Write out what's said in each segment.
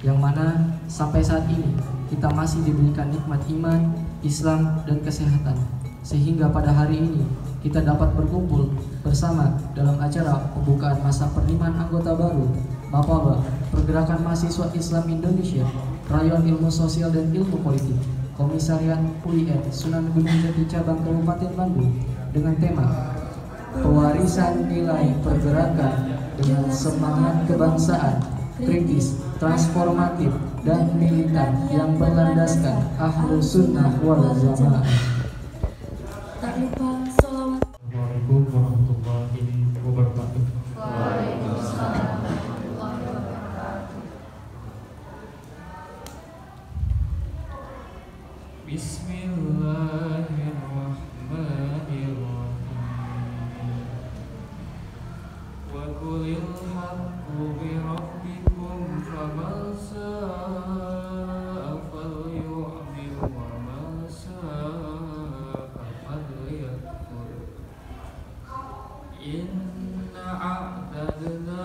yang mana sampai saat ini kita masih diberikan nikmat iman, Islam, dan kesehatan, sehingga pada hari ini kita dapat berkumpul bersama dalam acara pembukaan masa penerimaan anggota baru Mapaba, Pergerakan Mahasiswa Islam Indonesia, Rayon Ilmu Sosial dan Ilmu Politik, Komisariat UIN Sunan Gunung Jati Cabang Kabupaten Bandung, dengan tema Pewarisan Nilai Pergerakan dengan Semangat Kebangsaan, Kritis, Transformatif, dan Militan yang berlandaskan Ahlus Sunnah wal Jamaah. Tak lupa sholawat. Assalamualaikum warahmatullahi wabarakatuh. Waalaikumsalam warahmatullahi wabarakatuh. Bismillahirrahmanirrahim. Wa qulil haqqu bi rabbikum faman sha'a falyu'min wa man sha'a falyakfur. Inna a'tadna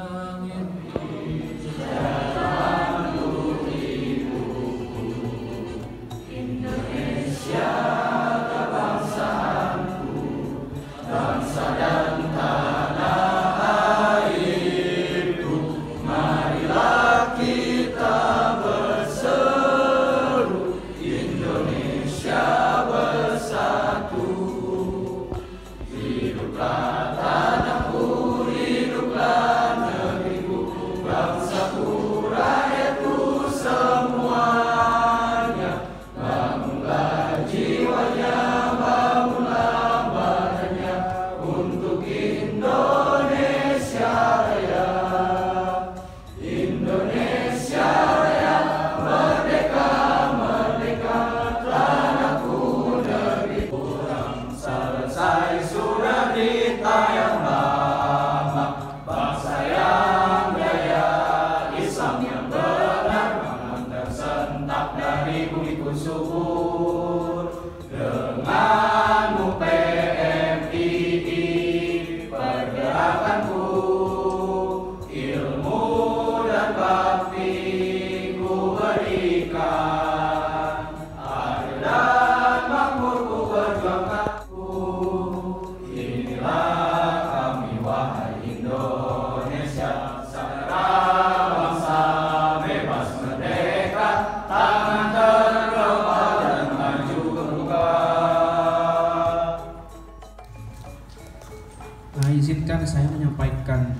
izinkan saya menyampaikan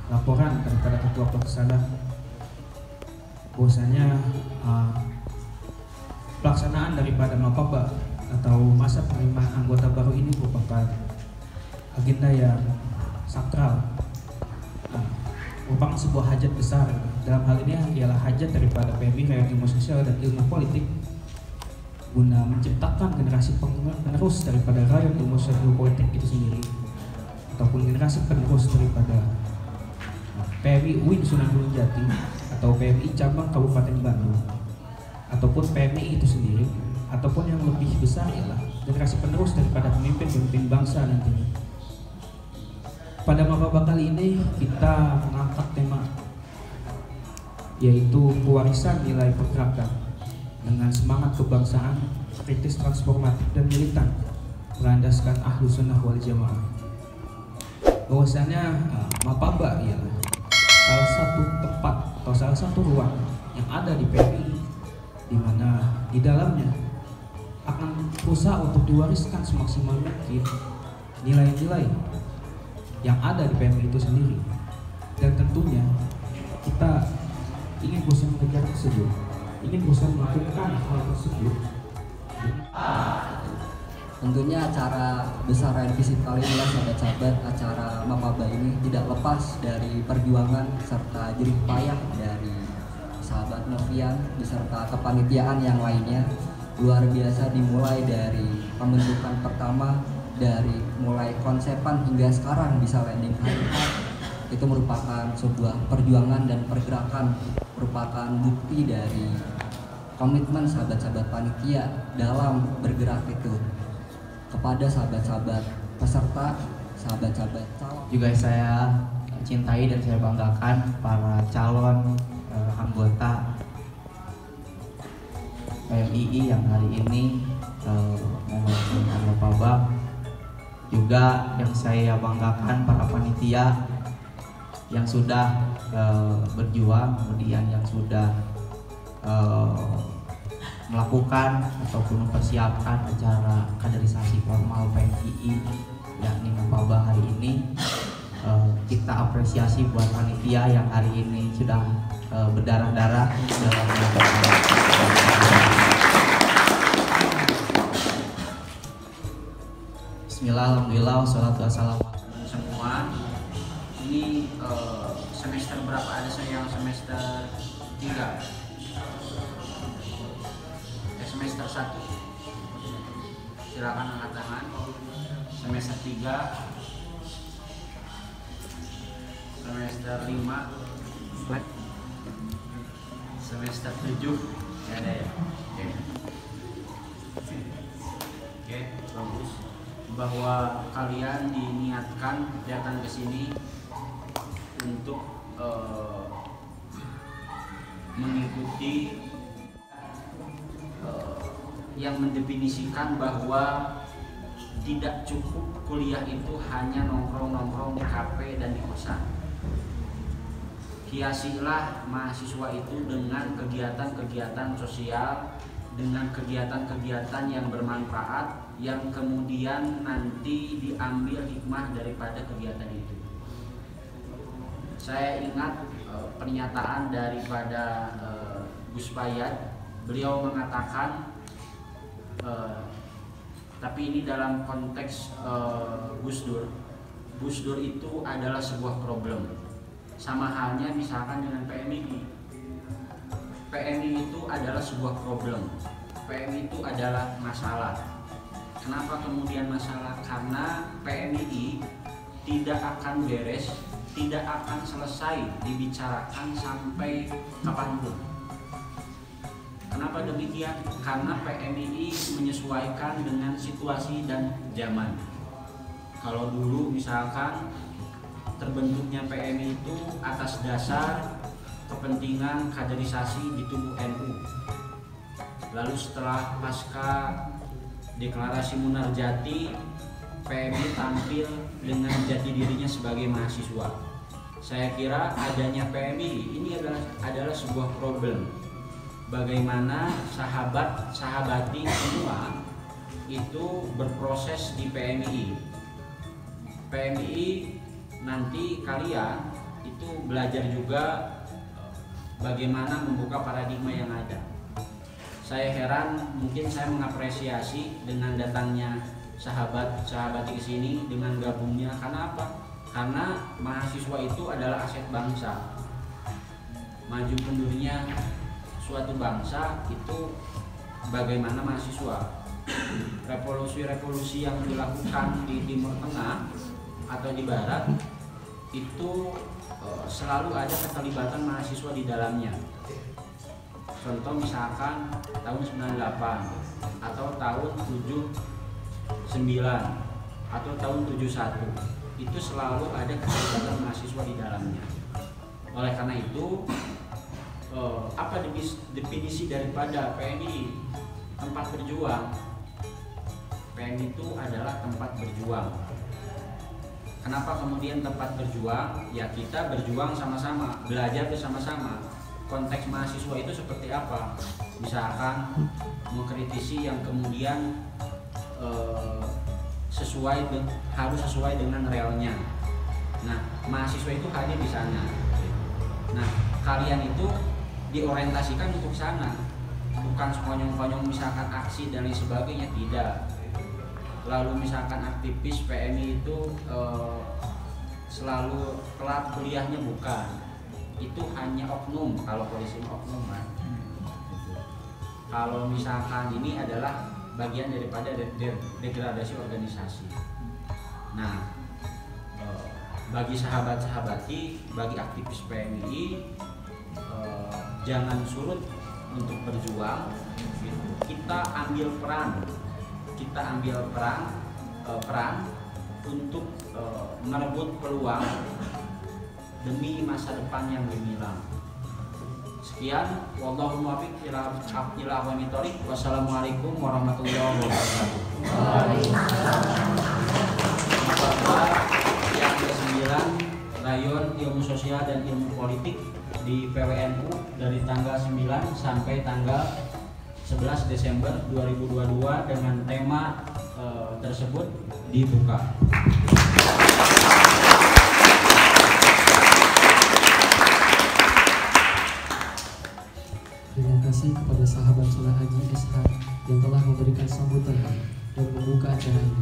laporan daripada Ketua Pelaksana bahwasanya pelaksanaan daripada Mapaba atau masa penerimaan anggota baru ini merupakan agenda yang sakral, merupakan sebuah hajat besar. Dalam hal ini ialah hajat daripada PMI Rayon Ilmu Sosial dan Ilmu Politik guna menciptakan generasi penerus daripada Rayon Ilmu Sosial dan Ilmu Politik itu sendiri, ataupun generasi penerus daripada PMI UIN Sunan Gunung Jati atau PMI Cabang Kabupaten Bandung, ataupun PMI itu sendiri, ataupun yang lebih besar ialah generasi penerus daripada pemimpin-pemimpin bangsa nantinya. Pada Mapaba kali ini kita mengangkat tema yaitu pewarisan nilai pergerakan dengan semangat kebangsaan, kritis, transformatif, dan militan berlandaskan Ahlus Sunnah wal Jamaah. Bahwasanya Mapaba ialah salah satu tempat atau salah satu ruang yang ada di PMI di mana di dalamnya akan berusaha untuk diwariskan semaksimal mungkin nilai-nilai yang ada di PMI itu sendiri, dan tentunya kita ingin berusaha mengejar tersebut, ingin berusaha melakukan hal tersebut. Tentunya acara besar revisi kali ini, sahabat-sahabat, acara Mapaba ini tidak lepas dari perjuangan serta jerih payah dari sahabat Novian beserta kepanitiaan yang lainnya. Luar biasa, dimulai dari pembentukan pertama, dari mulai konsepan hingga sekarang bisa landing hari. Itu merupakan sebuah perjuangan dan pergerakan, merupakan bukti dari komitmen sahabat-sahabat panitia dalam bergerak itu. Kepada sahabat-sahabat peserta, sahabat-sahabat calon, juga saya cintai dan saya banggakan para calon anggota PMII yang hari ini mengusung Mapaba. Juga yang saya banggakan para panitia yang sudah berjuang, kemudian yang sudah melakukan ataupun mempersiapkan acara kaderisasi formal PMII yakni Mapaba hari ini. Kita apresiasi buat panitia yang hari ini sudah berdarah-darah dalam Bismillah, alhamdulillah, wassalatu wassalamu ala semua. Ini semester berapa? Ada saya yang semester 3, semester 1. Silakan angkat tangan. Semester 3, semester 5, semester 7. Ya ada ya. Oke, bagus. Bahwa kalian diniatkan datang ke sini untuk mengikuti yang mendefinisikan bahwa tidak cukup kuliah itu hanya nongkrong-nongkrong di kafe dan di kosan. Hiasilah mahasiswa itu dengan kegiatan-kegiatan sosial, dengan kegiatan-kegiatan yang bermanfaat, yang kemudian nanti diambil hikmah daripada kegiatan itu. Saya ingat pernyataan daripada Gus Payat. Beliau mengatakan, tapi ini dalam konteks Gus Dur. Gus Dur itu adalah sebuah problem. Sama halnya misalkan dengan PMI. PMI itu adalah sebuah problem. PMI itu adalah masalah. Kenapa kemudian masalah? Karena PMI tidak akan beres, tidak akan selesai dibicarakan sampai kapanpun. Kenapa demikian? Karena PMI menyesuaikan dengan situasi dan zaman. Kalau dulu misalkan terbentuknya PMI itu atas dasar kepentingan kaderisasi di tubuh NU. Lalu setelah pasca deklarasi Munarjati, PMI tampil dengan jati dirinya sebagai mahasiswa. Saya kira adanya PMI ini adalah sebuah problem. Bagaimana sahabat-sahabati semua itu berproses di PMI. PMI nanti kalian itu belajar juga bagaimana membuka paradigma yang ada. Saya heran, mungkin saya mengapresiasi dengan datangnya sahabat-sahabati ke sini, dengan gabungnya. Karena apa? Karena mahasiswa itu adalah aset bangsa. Maju mundurnya suatu bangsa itu bagaimana mahasiswa. Revolusi-revolusi yang dilakukan di Timur Tengah atau di Barat itu selalu ada keterlibatan mahasiswa di dalamnya. Contoh misalkan tahun 98 atau tahun 79 atau tahun 71, itu selalu ada keterlibatan mahasiswa di dalamnya. Oleh karena itu, apa definisi daripada PMI? Tempat berjuang. PMI itu adalah tempat berjuang. Kenapa kemudian tempat berjuang? Ya kita berjuang sama-sama, belajar bersama-sama. Konteks mahasiswa itu seperti apa? Misalkan mengkritisi yang kemudian harus sesuai dengan realnya. Nah, mahasiswa itu hadir di sana. Nah, kalian itu diorientasikan untuk sana, bukan sekonyong-konyong misalkan aksi dan lain sebagainya, tidak. Lalu misalkan aktivis PMI itu selalu kelar kuliahnya, bukan. Itu hanya oknum, kalau polisi oknum kan. Kalau misalkan ini adalah bagian daripada degradasi organisasi. Nah, bagi sahabat-sahabati, bagi aktivis PMI, jangan surut untuk berjuang. Kita ambil peran untuk merebut peluang demi masa depan yang gemilang. Sekian, wallahu muwaffiq ila aqwamit thoriq. Wassalamualaikum warahmatullahi wabarakatuh. Yang ke-9, Rayon Ilmu Sosial dan Ilmu Politik di PWNU dari tanggal 9 sampai tanggal 11 Desember 2022 dengan tema tersebut dibuka. Terima kasih kepada sahabat Soleh Haji SH yang telah memberikan sambutan dan membuka acara ini.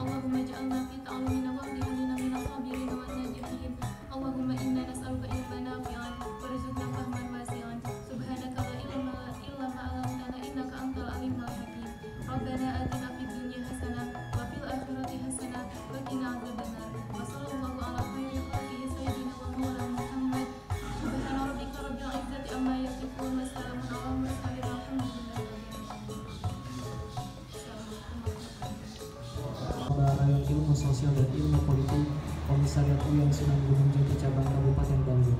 Allahumma ja'alna fi ta'alumina wa ahlina minal sabirin wa najihin. Allahumma inna nas'aluka ilman nafi'an warzuqna fahman wasi'an. Subhanaka la ilma illa ma 'allamtana innaka antal alimul hakim. Rabbana atina fid dunya hasanah wa fil akhirati hasanah wa qina adzabannar. Wa sallallahu ala khairi khalqihi sayyidina wa maulana Muhammad. Subhana rabbika rabbil izzati amma yasifun wa salamun ala mursalin walhamdulillahi Rayon Ilmu Sosial dan Ilmu Politik Komisariat UIN Sunan Gunung Jati Cabang Kabupaten Bandung.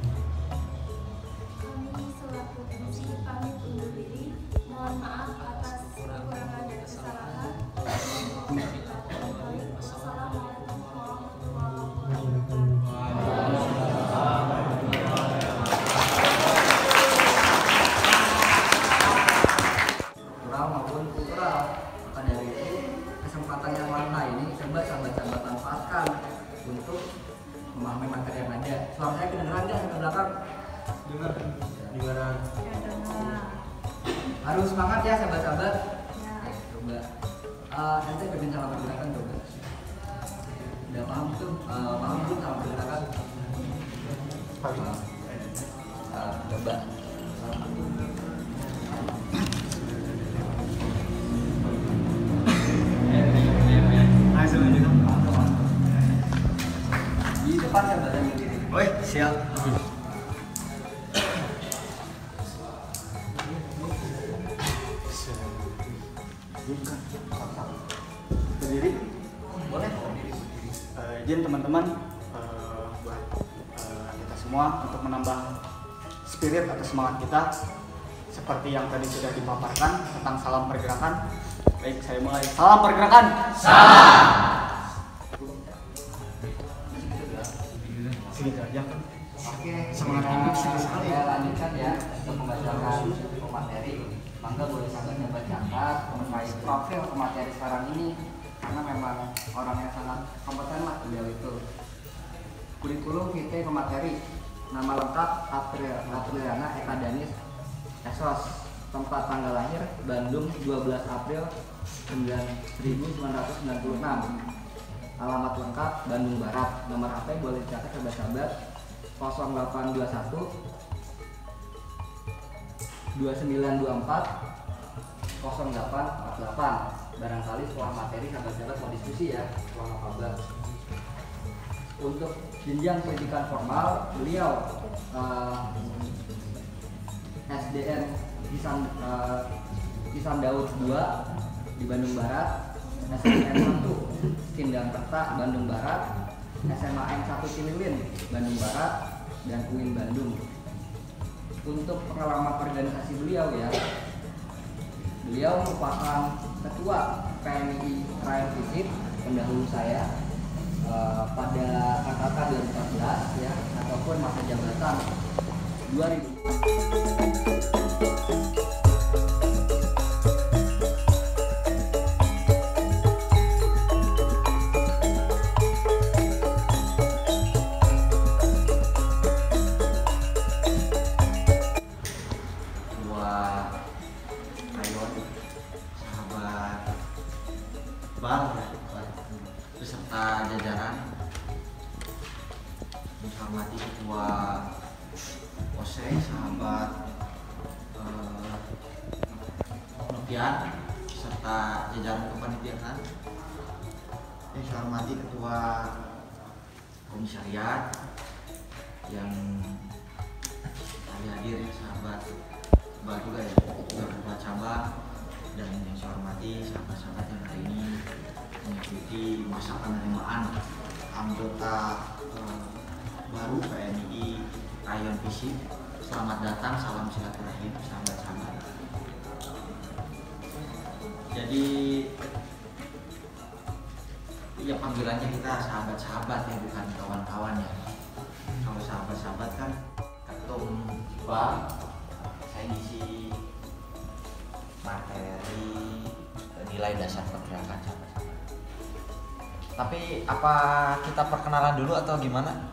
Kami selaku MC pamit undur diri. Mohon maaf atas kekurangan dan kesalahan. Wassalamualaikum warahmatullahi Kultural maupun kultural. Maka dari itu kesempatan yang langka ini coba sahabat-sahabat manfaatkan untuk memahami materi yang ada. Suara saya kedengeran nggak ke belakang? Dengar. Harus semangat ya sahabat-sahabat. Coba nanti bikin salam pergerakan coba. Udah paham tuh? Paham belum salam pergerakan? Coba. Di depan sahabat yang berdiri. Oi, siap. Berdiri? Boleh. Izin teman-teman buat kita semua untuk menambah spirit atau semangat kita seperti yang tadi sudah dipaparkan tentang salam pergerakan. Baik, saya mulai. Salam pergerakan. Segitu aja. Oke. Semangat ini sekali. Saya lanjutkan ya untuk membacakan materi. Mangga boleh sahabat catat mengenai profil pemateri sekarang ini karena memang orang yang sangat kompeten lah beliau itu. Kurikulum vitae pemateri. Nama lengkap Apriliana Eka Danis Esos. Tempat tanggal lahir Bandung 12 April 1996. Alamat lengkap Bandung Barat. Nomor HP boleh dicatat sahabat-sahabat 0821 2924 0848. Barangkali setelah materi sahabat-sahabat mau diskusi ya setelah kabar. Untuk jenjang pendidikan formal beliau SDN Kisan Daud 2 di Bandung Barat, SMN 1 Sindang Kerta Bandung Barat, SMA N1 Cililin Bandung Barat, dan UIN Bandung. Untuk pengalaman organisasi beliau ya, beliau merupakan ketua PMI Rayon Visip pendahulu saya pada angkatan 2014 ya, ataupun masa jabatan 2000. Beserta jajaran, menghormati ketua OSE, sahabat Novian, serta jajaran kepanitiaan. Yang saya hormati ketua komisariat yang hadir ya, sahabat juga ya, ketua cabang, dan yang saya hormati sahabat-sahabat yang hari ini mengikuti masa penerimaan anggota baru PMI Rayon Visip. Selamat datang, salam silaturahim sahabat-sahabat. Jadi ya panggilannya kita sahabat-sahabat ya, bukan kawan-kawan ya. Kalau sahabat-sahabat kan ketum IPA, saya ngisi materi nilai dasar pergerakan sahabat-sahabat. Tapi apa kita perkenalan dulu atau gimana?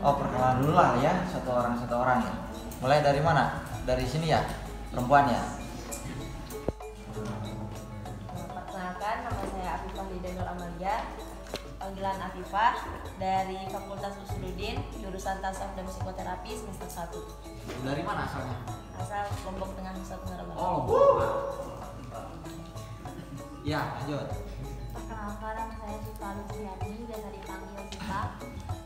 Oh, perkenalan dulu lah ya, satu orang ya. Mulai dari mana? Dari sini ya, perempuan ya. Perkenalkan, nama saya Afifah Lidanur Amalia, panggilan Afifah, dari Fakultas Usuluddin, jurusan Tasawuf dan Psikoterapi semester 1. Dari mana asalnya? Asal Lombok Tengah, Nusa Tenggara Barat. Oh, Lombok. Ya, lanjut. Perkenalkan, nama saya Syifa Luciani, biasa dipanggil Syifa,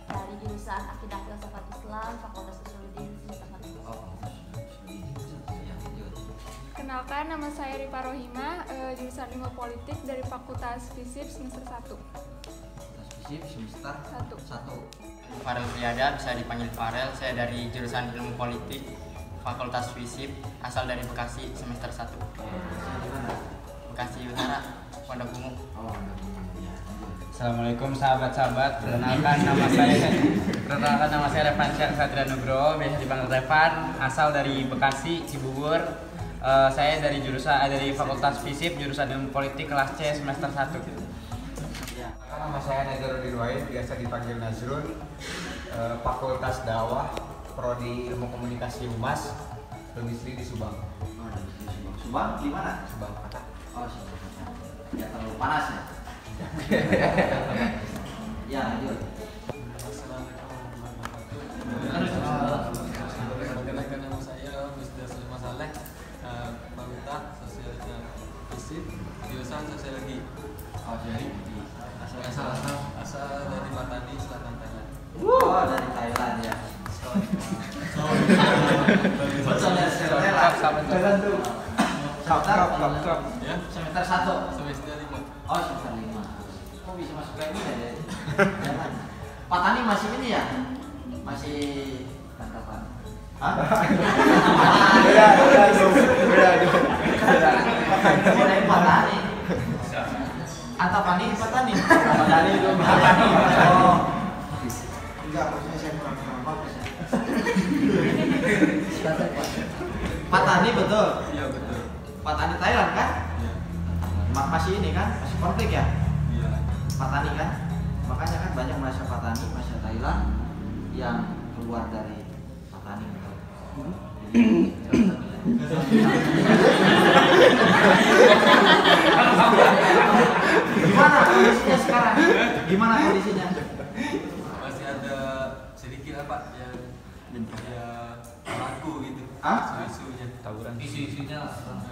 dari jurusan Akidah Filsafat Islam, Fakultas Usuluddin semester 1. Oh, ya, lanjut. Kenalkan, nama saya Ripa Rohima, jurusan Ilmu Politik dari Fakultas Fisip semester 1. Fisip semester 1. Farel Priada, bisa dipanggil Farel. Saya dari jurusan Ilmu Politik, Fakultas Fisip, asal dari Bekasi semester 1. Bekasi Utara, Pondok Ungu. Oh, ya. Assalamualaikum sahabat-sahabat. Perkenalkan nama saya Revansyah Satria Nugroho, biasa dipanggil Revan, asal dari Bekasi, Cibubur. Saya dari Fakultas Fisip, jurusan Ilmu Politik kelas C semester 1. Nama saya Nazarudin Wahid, biasa dipanggil Nazrul, Fakultas Dakwah, Prodi Ilmu Komunikasi Humas, domisili di Subang. Oh, di Subang. Subang di mana? Subang Kota. Oh, Subang Kota. Ya terlalu panas ya. Ya, lanjut. Perkenalkan, nama saya Mr. Sulaiman Saleh, Fakultas Sosial Fisip, jurusan Sosiologi. Oh, jadi Asal dari Patani, Selatan Thailand. Oh, dari Thailand ya. Semester 1. Semester 5. Oh, semester 5. Kok bisa masuk lagi ya? Jangan. Pak Tani masih ini ya? Masih tangkapan. Hah? Beda. Pak Tani. Antapani Pak Tani. Pak Tani itu Pak Tani. Oh. Enggak, maksudnya saya kurang bagus ya. Pak Tani betul? Iya, betul. Pak Tani Thailand kan? Iya. Masih ini kan? Masih konflik ya? Iya. Pak Tani kan? Makanya kan banyak mahasiswa Pak Tani, mahasiswa Thailand yang keluar dari Pak Tani betul. Gimana kondisinya sekarang? Gimana kondisinya? Masih ada sedikit apa yang laku gitu. Isu-isunya. Tawuran. Isu-isunya.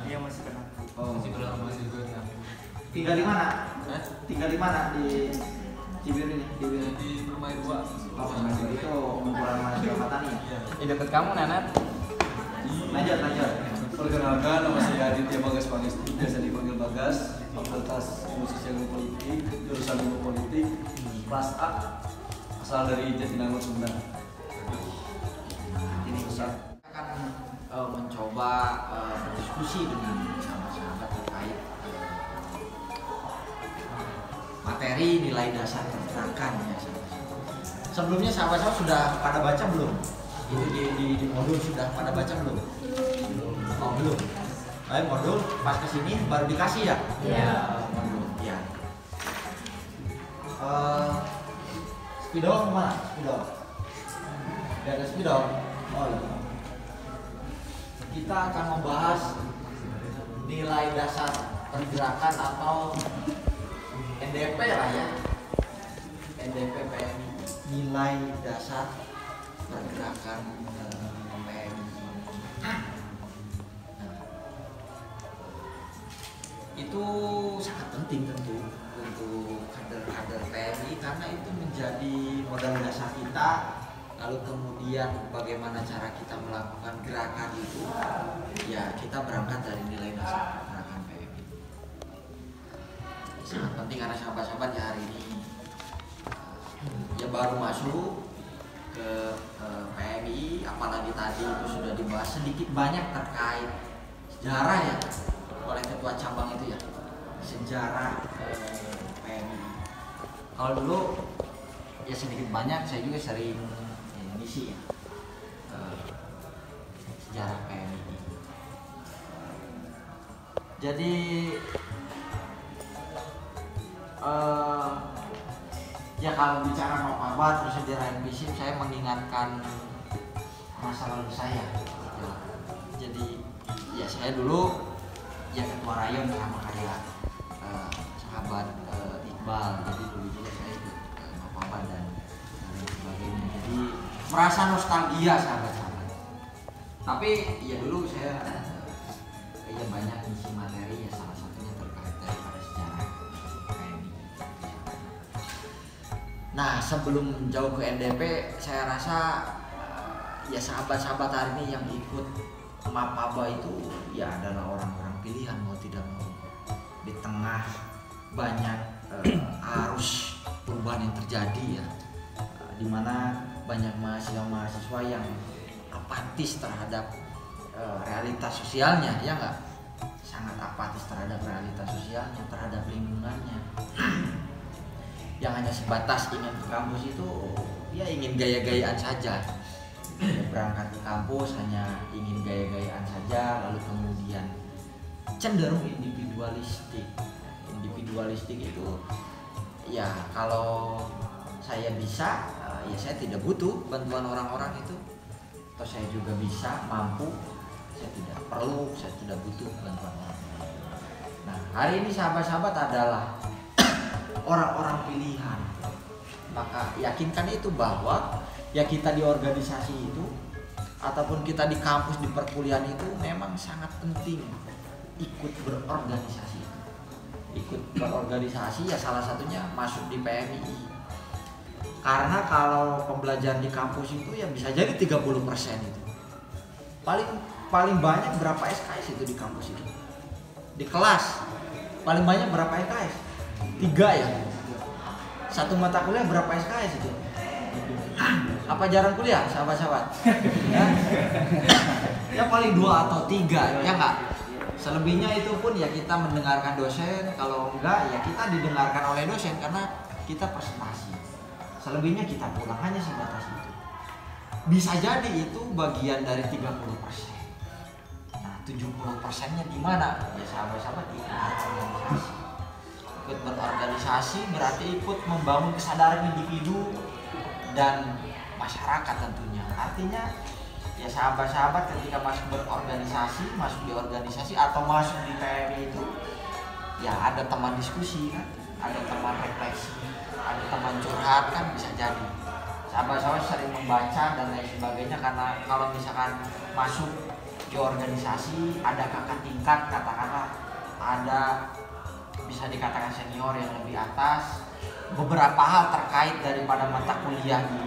Iya, masih kena. Oh. Masih belum kena. Tinggal di mana? Hah? Tinggal di mana? Di Cibir ini? Di rumah 2. Oh, itu kumpulan mahasiswa Pak Tani ya? Iya. Di dekat kamu, Nanat. Lanjut. Perkenalkan, nama saya Aditya Bagas Pangesti, biasa dipanggil Bagas, Fakultas Ilmu Sosial dan Politik, jurusan Ilmu Politik, kelas A, asal dari Jatinangor, Sumedang. Ini kita akan mencoba berdiskusi dengan sahabat-sahabat terkait materi nilai dasar pergerakan ya sahabat-sahabat. Sebelumnya sahabat-sahabat sudah pada baca belum? Itu di modul sudah pada baca belum? Oh, belum. Modul pas kesini baru dikasih ya? Iya. Modul, ya. Spidol kemana? Spidol. Tidak ada spidol. Oh iya. Kita akan membahas nilai dasar pergerakan atau NDP lah ya. NDP PMI, nilai dasar pergerakan PMI. Itu sangat penting tentu untuk kader-kader PMI karena itu menjadi modal dasar kita. Lalu kemudian bagaimana cara kita melakukan gerakan itu, ya kita berangkat dari nilai dasar gerakan PMI. Sangat penting karena sahabat-sahabat ya hari ini ya baru masuk ke PMI, apalagi tadi itu sudah dibahas sedikit banyak terkait sejarah ya oleh ketua cabang itu ya, sejarah PMI. Kalau dulu ya sedikit banyak saya juga sering ngisi ya sejarah PMI. Jadi ya kalau bicara Mapaba terus sejarah FISIP, saya mengingatkan masa lalu saya. Jadi ya saya dulu ya ketua rayon sama kayak sahabat Iqbal, jadi dulu juga saya ikut Mapaba dan lain sebagainya. Jadi merasa nostalgia sahabat-sahabat. Tapi ya dulu saya ya banyak isi materi ya, salah satunya terkait daripada sejarah PMI. Nah sebelum jauh ke NDP, saya rasa ya sahabat-sahabat hari ini yang ikut Mapaba itu ya adalah orang-orang pilihan mau tidak mau. Di tengah banyak arus perubahan yang terjadi ya, dimana banyak mahasiswa-mahasiswa yang apatis terhadap realitas sosialnya, ya nggak? Sangat apatis terhadap realitas sosialnya, terhadap lingkungannya. Yang hanya sebatas ingin ke kampus itu ya ingin gaya-gayaan saja. Berangkat ke kampus hanya ingin gaya-gayaan saja, lalu kemudian cenderung individualistik. Individualistik itu ya kalau saya bisa ya saya tidak butuh bantuan orang-orang itu, atau saya juga bisa mampu, saya tidak perlu, saya tidak butuh bantuan orang-orang. Nah hari ini sahabat-sahabat adalah orang-orang pilihan, maka yakinkan itu bahwa ya kita di organisasi itu ataupun kita di kampus di perkuliahan itu memang sangat penting ikut berorganisasi. Ikut berorganisasi ya salah satunya masuk di PMI. Karena kalau pembelajaran di kampus itu ya bisa jadi 30% itu. Paling banyak berapa SKS itu di kampus itu? Di kelas paling banyak berapa SKS? 3 ya. Satu mata kuliah berapa SKS itu? Apa jarang kuliah sahabat-sahabat? Ya paling 2 atau 3 ya enggak? Selebihnya itu pun ya kita mendengarkan dosen, kalau enggak ya kita didengarkan oleh dosen karena kita presentasi. Selebihnya kita pulang, hanya sebatas itu. Bisa jadi itu bagian dari 30%. Nah 70%-nya di mana? Ya sahabat-sahabat ikut berorganisasi. Ikut berorganisasi berarti ikut membangun kesadaran individu dan masyarakat tentunya. Artinya ya sahabat-sahabat ketika masuk berorganisasi, masuk di organisasi atau masuk di PMI itu ya ada teman diskusi kan, ada teman refleksi, ada teman curhat kan, bisa jadi. Sahabat-sahabat sering membaca dan lain sebagainya, karena kalau misalkan masuk di organisasi ada kakak tingkat, katakanlah ada bisa dikatakan senior yang lebih atas, beberapa hal terkait daripada mata kuliah di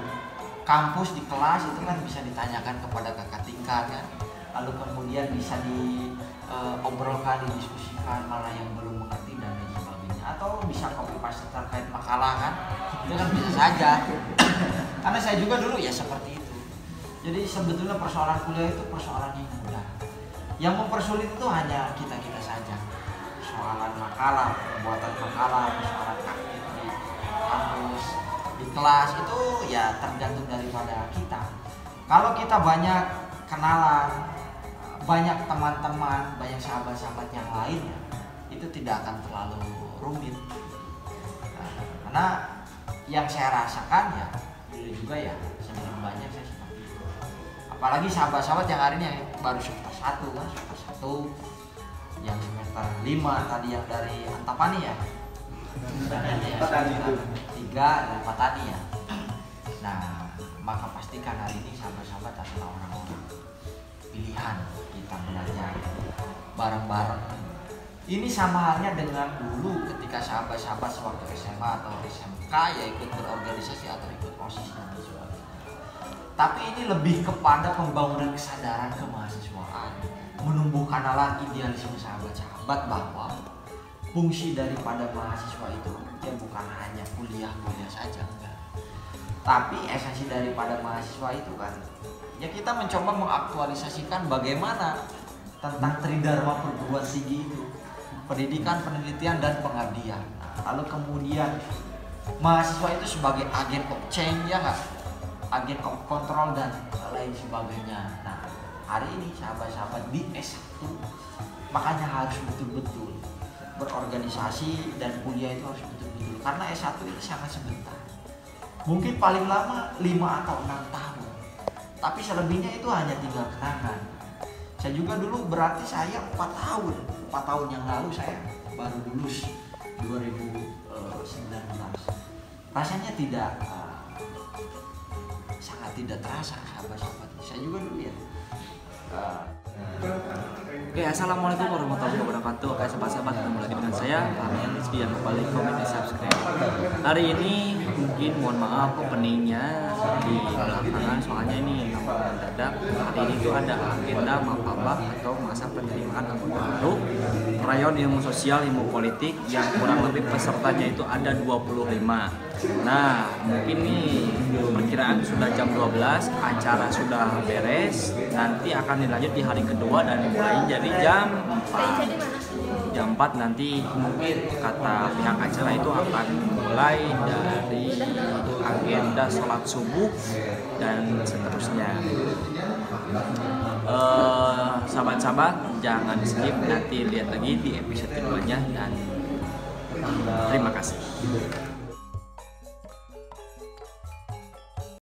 kampus di kelas itu kan bisa ditanyakan kepada kakak tingkat kan, lalu kemudian bisa diobrolkan, didiskusikan malah yang belum mengerti dan lain sebagainya, atau bisa copy paste terkait makalah kan, itu kan bisa saja. Karena saya juga dulu ya seperti itu. Jadi sebetulnya persoalan kuliah itu persoalan yang mudah. Yang mempersulit itu hanya kita saja. Persoalan makalah, pembuatan makalah, persoalan aktif di kampus, di kelas itu ya tergantung daripada kita. Kalau kita banyak kenalan, banyak teman-teman, banyak sahabat-sahabat yang lain, itu tidak akan terlalu rumit. Karena yang saya rasakan ya dulu juga ya sebelum banyak saya seperti itu. Apalagi sahabat-sahabat yang hari ini yang baru semester 1 kan, semester 1, yang semester 5 tadi yang dari Antapani ya. Petani itu 3 dari Petani ya. Nah, maka pastikan hari ini sahabat-sahabat adalah orang-orang pilihan kita belajar bareng-bareng. Ini sama halnya dengan dulu ketika sahabat-sahabat sewaktu SMA atau SMK ya ikut berorganisasi atau ikut OSIS dan sebagainya. Tapi ini lebih kepada pembangunan kesadaran kemahasiswaan, menumbuhkan alat idealisme sahabat-sahabat bahwa fungsi daripada mahasiswa itu ya bukan hanya kuliah saja, enggak. Tapi esensi daripada mahasiswa itu kan, ya kita mencoba mengaktualisasikan bagaimana tentang tridharma perguruan tinggi itu, pendidikan, penelitian, dan pengabdian. Lalu kemudian mahasiswa itu sebagai agen of change, ya nggak? Agen of control dan lain sebagainya. Nah, hari ini sahabat-sahabat di S1 makanya harus betul-betul berorganisasi dan kuliah itu harus betul-betul, karena S1 itu sangat sebentar. Mungkin paling lama 5 atau 6 tahun. Tapi selebihnya itu hanya tinggal kenangan. Saya juga dulu berarti saya 4 tahun yang lalu saya baru lulus 2019. Rasanya sangat tidak terasa, sahabat-sahabat. Saya juga dulu ya. Oke, assalamualaikum warahmatullahi wabarakatuh. Oke, sahabat-sahabat, ketemu lagi dengan saya Aryan Rizky yang kembali komen dan subscribe. Hari ini mungkin mohon maaf openingnya di belakangan, soalnya ini mendadak. Hari ini itu ada agenda mapabak atau masa penerimaan anggota baru rayon ilmu sosial, ilmu politik yang kurang lebih pesertanya itu ada 25. Nah, mungkin nih perkiraan sudah jam 12, acara sudah beres, nanti akan dilanjut di hari kedua dan mulai dari jam 4. Jam 4 nanti mungkin kata pihak acara itu akan mulai dari agenda sholat subuh dan seterusnya. Sahabat-sahabat, jangan skip, nanti lihat lagi di episode keduanya dan terima kasih.